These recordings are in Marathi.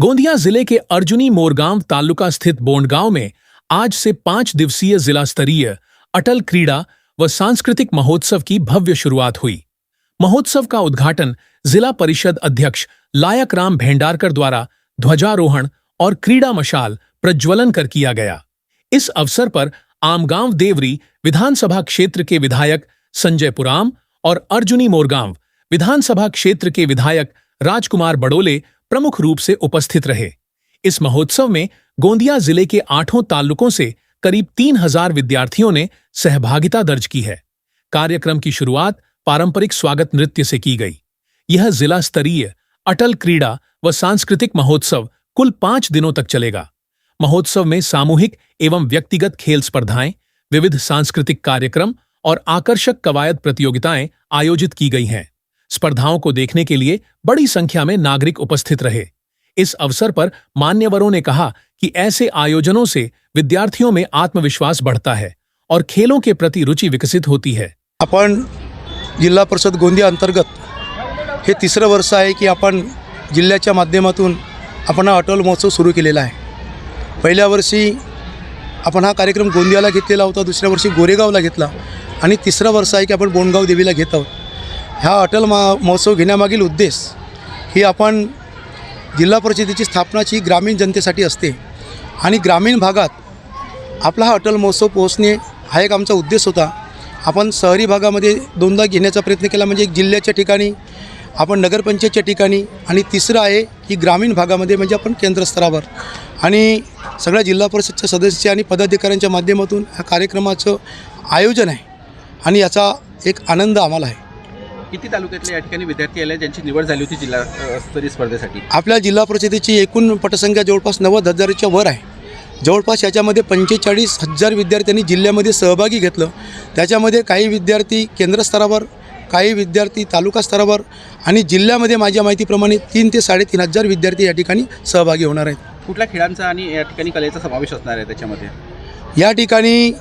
गोंदिया जिले के अर्जुनी मोरगांव तालुका स्थित बोंडगांव में आज से 5 दिवसीय जिला स्तरीय अटल क्रीड़ा व सांस्कृतिक महोत्सव की भव्य शुरुआत हुई। महोत्सव का उद्घाटन जिला परिषद अध्यक्ष लायक राम भेंडारकर द्वारा ध्वजारोहण और क्रीड़ा मशाल प्रज्वलन कर किया गया। इस अवसर पर आमगांव देवरी विधानसभा क्षेत्र के विधायक संजय पुराम और अर्जुनी मोरगांव विधानसभा क्षेत्र के विधायक राजकुमार बड़ोले प्रमुख रूप से उपस्थित रहे। इस महोत्सव में गोंदिया जिले के 8 तालुकों से करीब 3000 विद्यार्थियों ने सहभागिता दर्ज की है। कार्यक्रम की शुरुआत पारंपरिक स्वागत नृत्य से की गई। यह जिला स्तरीय अटल क्रीड़ा व सांस्कृतिक महोत्सव कुल 5 दिनों तक चलेगा। महोत्सव में सामूहिक एवं व्यक्तिगत खेल स्पर्धाएं, विविध सांस्कृतिक कार्यक्रम और आकर्षक कवायद प्रतियोगिताएं आयोजित की गई हैं। स्पर्धाओं को देखने के लिए बड़ी संख्या में नागरिक उपस्थित रहे। इस अवसर पर मान्यवरों ने कहा कि ऐसे आयोजनों से विद्यार्थियों में आत्मविश्वास बढ़ता है और खेलों के प्रति रुचि विकसित होती है। आपण जिल्हा परिषद गोंदिया अंतर्गत हे तिसरं वर्ष आहे की आपण जिल्ह्याच्या माध्यमातून आपण हा अटल महोत्सव सुरू केलेला आहे। पहिल्या वर्षी आपण हा कार्यक्रम गोंदियाला घेतलेला होता, दुसऱ्या वर्षी गोरेगावला घेतला आणि तिसरं वर्ष आहे की आपण बोंडगाव देवीला घेत आहोत। ह्या अटल महोत्सव घेण्यामागील उद्देश ही आपण जिल्हा परिषदेची स्थापनाची ग्रामीण जनतेसाठी असते आणि ग्रामीण भागात आपला हा अटल महोत्सव पोहोचणे हा एक आमचा उद्देश होता। आपण शहरी भागामध्ये दोनदा घेण्याचा प्रयत्न केला, म्हणजे एक जिल्ह्याच्या ठिकाणी, आपण नगरपंचायतच्या ठिकाणी आणि तिसरं आहे की ग्रामीण भागामध्ये म्हणजे आपण केंद्र स्तरावर आणि सगळ्या जिल्हा परिषदच्या सदस्य आणि पदाधिकाऱ्यांच्या माध्यमातून ह्या कार्यक्रमाचं आयोजन आहे आणि याचा एक आनंद आम्हाला आहे। किती तालुक्यातले या ठिकाणी विद्यार्थी आले ज्यांची निवड झाली होती जिल्हा स्तरीय स्पर्धेसाठी? आपल्या जिल्हा परिषदेची एकूण पटसंख्या जवळपास 90,000च्या वर आहे। जवळपास याच्यामध्ये 45,000 विद्यार्थ्यांनी जिल्ह्यामध्ये सहभागी घेतलं। त्याच्यामध्ये काही विद्यार्थी केंद्र स्तरावर, काही विद्यार्थी तालुका स्तरावर आणि जिल्ह्यामध्ये माझ्या माहितीप्रमाणे 3 ते 3,500 विद्यार्थी या ठिकाणी सहभागी होणार आहेत। कुठल्या खेळांचा आणि या ठिकाणी कलेचा समावेश असणार आहे त्याच्यामध्ये? या ठिकाणी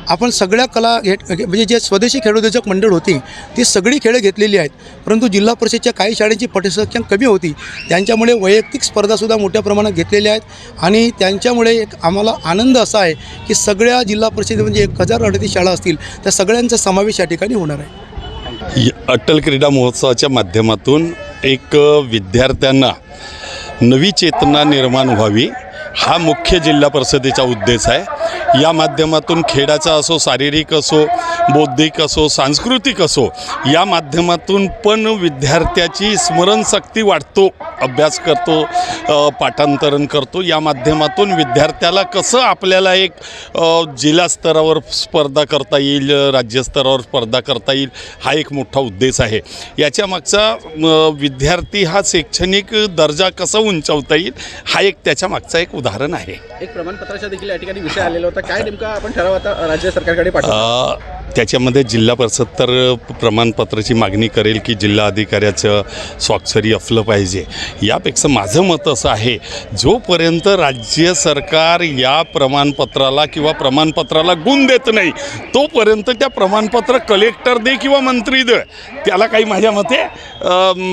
आपण सगळ्या कला म्हणजे जे स्वदेशी खेळोद्योजक मंडळ होती ती सगळी खेळं घेतलेली आहेत, परंतु जिल्हा परिषदच्या काही शाळांची पटसंख्या कमी होती, त्यांच्यामुळे वैयक्तिक स्पर्धासुद्धा मोठ्या प्रमाणात घेतलेल्या आहेत आणि त्यांच्यामुळे एक आम्हाला आनंद असा आहे की सगळ्या जिल्हा परिषद म्हणजे 1038 शाळा असतील त्या सगळ्यांचा समावेश या ठिकाणी होणार आहे। अटल क्रीडा महोत्सवाच्या माध्यमातून एक विद्यार्थ्यांना नवी चेतना निर्माण व्हावी हा मुख्य जिल्हा परिषदेचा उद्देश आहे। या माध्यमातून खेळाचा असो, शारीरिक असो, बौद्धिक असो, सांस्कृतिक असो, या माध्यमातून पण विद्यार्थ्याची स्मरणशक्ती वाढतो, अभ्यास करतो, पाठांतरण करतो। या माध्यमातून विद्यार्थ्याला कसं आपल्याला एक जिल्हा स्तरावर स्पर्धा करता येईल, राज्यस्तरावर स्पर्धा करता येईल हा एक मोठा उद्देश आहे। याच्या मागचा विद्यार्थी हा शैक्षणिक दर्जा कसा उंचावता येईल हा एक त्याच्या मागचा एक उदाहरण आहे। एक प्रमाणपत्राचा देखील या ठिकाणी विषय आलेला होता, काय नेमका आपण ठराव आता राज्य सरकारकडे पाठवतो? त्याच्यामध्ये जिल्हा परिषद तर प्रमाणपत्राची मागणी करेल की जिल्हा अधिकाऱ्याचं स्वाक्षरी असलं पाहिजे। यापेक्षा माझं मत असं आहे, जोपर्यंत राज्य सरकार या प्रमाणपत्राला किंवा प्रमाणपत्राला गुण देत नाही तोपर्यंत त्या प्रमाणपत्र कलेक्टर दे किंवा मंत्री दे त्याला काही माझ्या मते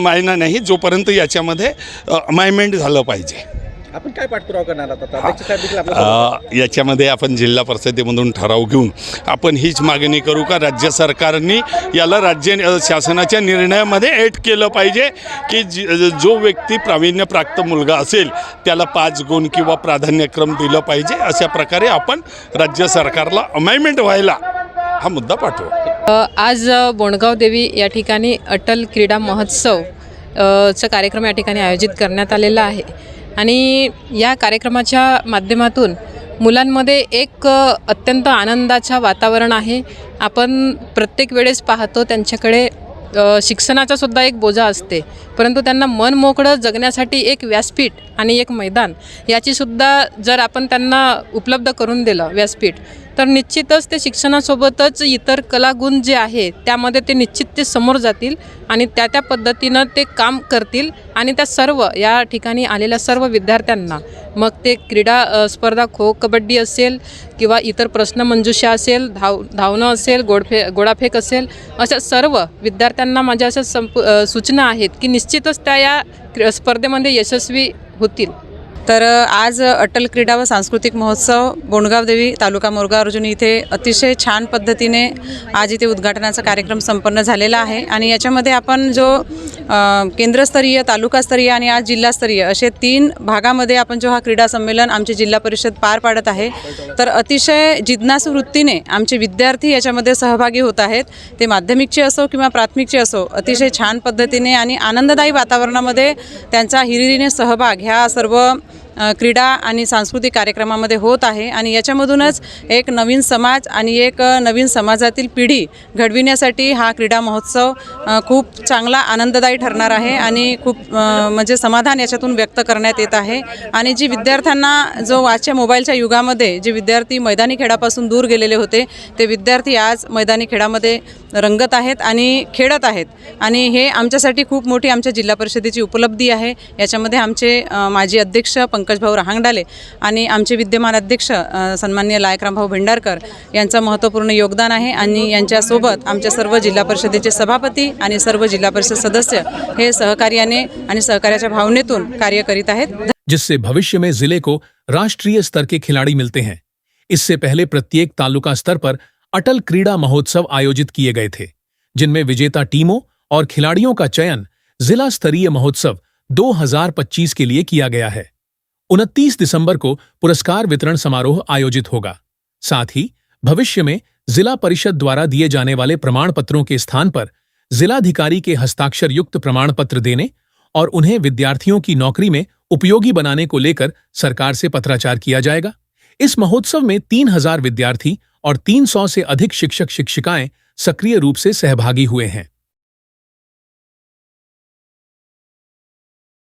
मायना नाही, जोपर्यंत याच्यामध्ये अमेंडमेंट झालं पाहिजे। आपण काय पाठपुरावा करणार आता? याच्यामध्ये आपण जिल्हा परिषदेमधून ठराव घेऊन आपण हीच मागणी करू का राज्य सरकारने याला राज्य शासनाच्या निर्णयामध्ये ॲड केलं पाहिजे की जो व्यक्ती प्रावीण्यप्राप्त मुलगा असेल त्याला 5 गुण किंवा प्राधान्यक्रम दिलं पाहिजे। अशा प्रकारे आपण राज्य सरकारला अमेंडमेंट व्हायला हा मुद्दा पाठवू। आज बोंडगाव देवी या ठिकाणी अटल क्रीडा महोत्सव चा कार्यक्रम या ठिकाणी आयोजित करण्यात आलेला आहे आणि या कार्यक्रमाच्या माध्यमातून मुलांमध्ये एक अत्यंत आनंदाचं वातावरण आहे। आपण प्रत्येक वेळेस पाहतो त्यांच्याकडे शिक्षणाचा सुद्धा एक बोजा असते, परंतु त्यांना मन मोकळं जगण्यासाठी एक व्यासपीठ आणि एक मैदान याची सुद्धा जर आपण त्यांना उपलब्ध करून दिलं व्यासपीठ, तर निश्चितच ते शिक्षणासोबतच इतर कलागुण जे आहे त्यामध्ये ते निश्चित ते समोर जातील आणि त्या पद्धतीनं ते काम करतील आणि त्या सर्व या ठिकाणी आलेल्या सर्व विद्यार्थ्यांना मग ते क्रीडा स्पर्धा खो कबड्डी असेल किंवा इतर प्रश्नमंजुषा असेल, धावणं असेल, गोळाफेक असेल, अशा सर्व विद्यार्थ्यांना माझ्या अशा सूचना आहेत की निश्चितच त्या या स्पर्धेमध्ये यशस्वी होतील. तर आज अटल क्रीडा व सांस्कृतिक महोत्सव बोंडगाव देवी तालुका मोरगाव अर्जुनी इथे अतिशय छान पद्धतीने आज इथे उद्घाटनाचा कार्यक्रम संपन्न झालेला आहे. आणि याच्यामध्ये आपण जो केंद्रस्तरीय, तालुकास्तरीय आणि आज जिल्हास्तरीय असे 3 भागामध्ये आपण जो हा क्रीडा संमेलन आमची जिल्हा परिषद पार पाडत आहे. तर अतिशय जिज्ञासू वृत्तीने आमचे विद्यार्थी याच्यामध्ये सहभागी होत आहेत. ते माध्यमिकचे असो किंवा प्राथमिकचे असो, अतिशय छान पद्धतीने आणि आनंददायी वातावरणामध्ये त्यांचा हिरिरीने सहभाग ह्या सर्व क्रीडा आणि सांस्कृतिक कार्यक्रमामध्ये होत आहे. आणि याच्यामधूनच एक नवीन समाज आणि एक नवीन समाजातील पिढी घडविण्यासाठी हा क्रीडा महोत्सव खूप चांगला आनंददायी ठरणार आहे. आणि खूप म्हणजे समाधान याच्यातून व्यक्त करण्यात येत आहे. आणि जी विद्यार्थ्यांना जो आजच्या मोबाईलच्या युगामध्ये जे विद्यार्थी मैदानी खेळापासून दूर गेलेले होते, ते विद्यार्थी आज मैदानी खेळामध्ये रंगत आहेत आणि खेळत आहेत. आणि हे आमच्यासाठी खूप मोठी आमच्या जिल्हा परिषदेची उपलब्धी आहे. याच्यामध्ये आमचे माजी अध्यक्ष पंकजभाऊ रहांगडाले आणि आमचे विद्यमान अध्यक्ष सन्माननीय लायकरामभाऊ भेंडारकर यांचं महत्त्वपूर्ण योगदान आहे. आणि यांच्यासोबत आमच्या सर्व जिल्हा परिषदेचे सभापती आणि सर्व जिल्हा परिषद सदस्य हे सहकार्याने आणि सहकार्याच्या भावनेतून कार्य करीत आहेत. जिससे भविष्य में जिले को राष्ट्रीय स्तर के खिलाड़ी मिलते हैं। इससे पहले प्रत्येक तालुका स्तर पर अटल क्रीड़ा महोत्सव आयोजित किए गए थे, जिनमें विजेता टीमों और खिलाड़ियों का चयन जिला स्तरीय महोत्सव 2025 के लिए किया गया है। 29 दिसंबर को पुरस्कार वितरण समारोह आयोजित होगा। साथ ही भविष्य में जिला परिषद द्वारा दिए जाने वाले प्रमाण पत्रों के स्थान पर जिलाधिकारी के हस्ताक्षर युक्त प्रमाण पत्र देने और उन्हें विद्यार्थियों की नौकरी में उपयोगी बनाने को लेकर सरकार से पत्राचार किया जाएगा। इस महोत्सव में 3000 विद्यार्थी और 300 से अधिक शिक्षक शिक्षिकाएं सक्रिय रूप से सहभागी हुए हैं।